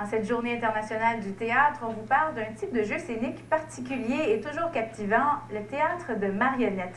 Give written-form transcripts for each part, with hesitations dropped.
En cette journée internationale du théâtre, on vous parle d'un type de jeu scénique particulier et toujours captivant, le théâtre de marionnettes.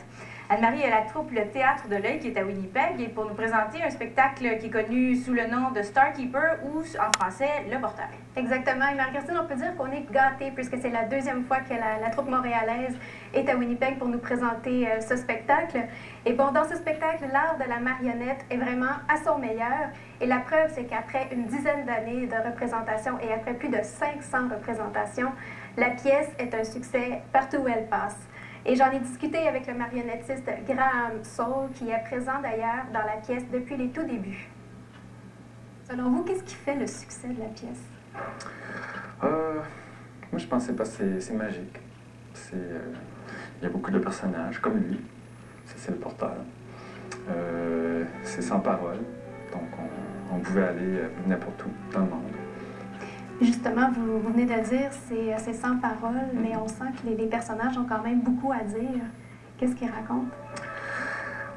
Anne-Marie est la troupe Le Théâtre de l'Œil qui est à Winnipeg et pour nous présenter un spectacle qui est connu sous le nom de Starkeeper ou en français Le Porteur. Exactement. Et Marie-Christine, on peut dire qu'on est gâtés puisque c'est la deuxième fois que la troupe montréalaise est à Winnipeg pour nous présenter ce spectacle. Et bon, dans ce spectacle, l'art de la marionnette est vraiment à son meilleur. Et la preuve, c'est qu'après une dizaine d'années de représentation et après plus de 500 représentations, la pièce est un succès partout où elle passe. Et j'en ai discuté avec le marionnettiste Graham Saul, qui est présent d'ailleurs dans la pièce depuis les tout débuts. Selon vous, qu'est-ce qui fait le succès de la pièce? Moi, je pensais pas que c'est magique. Il y a beaucoup de personnages, comme lui. C'est le porteur. C'est sans parole, donc on pouvait aller n'importe où dans le monde. Justement, vous venez de dire c'est sans parole, mais on sent que les personnages ont quand même beaucoup à dire. Qu'est-ce qu'ils racontent?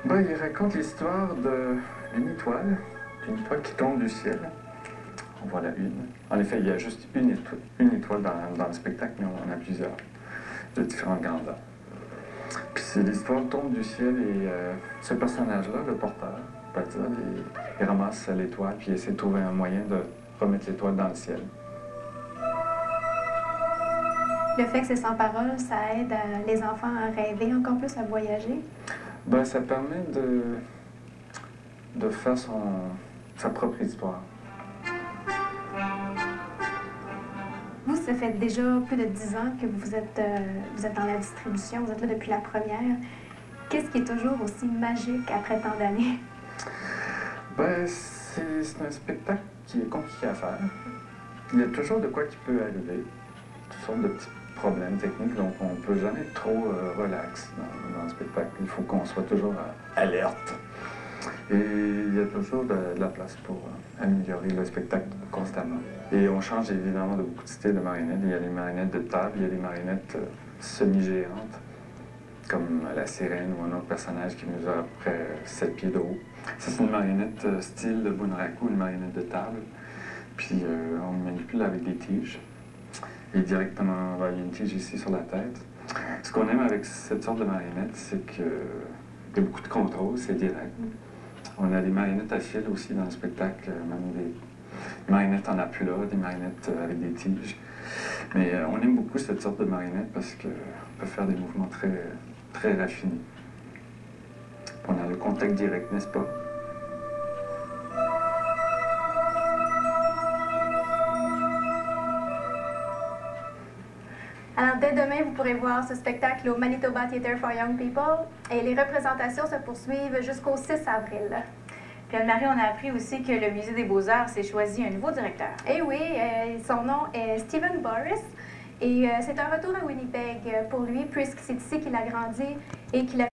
Ben, ils racontent l'histoire d'une étoile qui tombe du ciel. On voit la une. En effet, il y a juste une étoile dans le spectacle, mais on a plusieurs, de différentes grandeurs. Puis l'histoire tombe du ciel et ce personnage-là, le porteur, on peut dire, il ramasse l'étoile puis il essaie de trouver un moyen de remettre l'étoile dans le ciel. Le fait que c'est sans parole, ça aide les enfants à rêver encore plus, à voyager? Ben, ça permet de faire sa propre histoire. Vous, ça fait déjà plus de 10 ans que vous êtes dans la distribution, vous êtes là depuis la première. Qu'est-ce qui est toujours aussi magique après tant d'années? Ben, c'est un spectacle qui est compliqué à faire. Il y a toujours de quoi qui peut arriver, toutes sortes de petits problèmes techniques, donc on ne peut jamais être trop relax dans le spectacle. Il faut qu'on soit toujours alerte. Et il y a toujours de la place pour améliorer le spectacle constamment. Et on change évidemment de beaucoup de styles de marionnettes. Il y a des marionnettes de table, il y a des marionnettes semi-géantes, comme la sirène ou un autre personnage qui mesure à peu près 7 pieds de haut. Ça, c'est une marionnette style de bunraku, une marionnette de table. Puis on manipule avec des tiges. Et directement, il y a une tige ici sur la tête. Ce qu'on aime avec cette sorte de marionnette, c'est qu'il y a beaucoup de contrôle, c'est direct. On a des marionnettes à fil aussi dans le spectacle, même des marionnettes en appuie-là, des marionnettes avec des tiges. Mais on aime beaucoup cette sorte de marionnette parce qu'on peut faire des mouvements très, très raffinés. On a le contact direct, n'est-ce pas? Alors, dès demain, vous pourrez voir ce spectacle au Manitoba Theatre for Young People et les représentations se poursuivent jusqu'au 6 avril. Puis Anne-Marie, on a appris aussi que le Musée des Beaux-Arts s'est choisi un nouveau directeur. Eh oui, son nom est Stephen Boris et c'est un retour à Winnipeg pour lui puisque c'est ici qu'il a grandi et qu'il a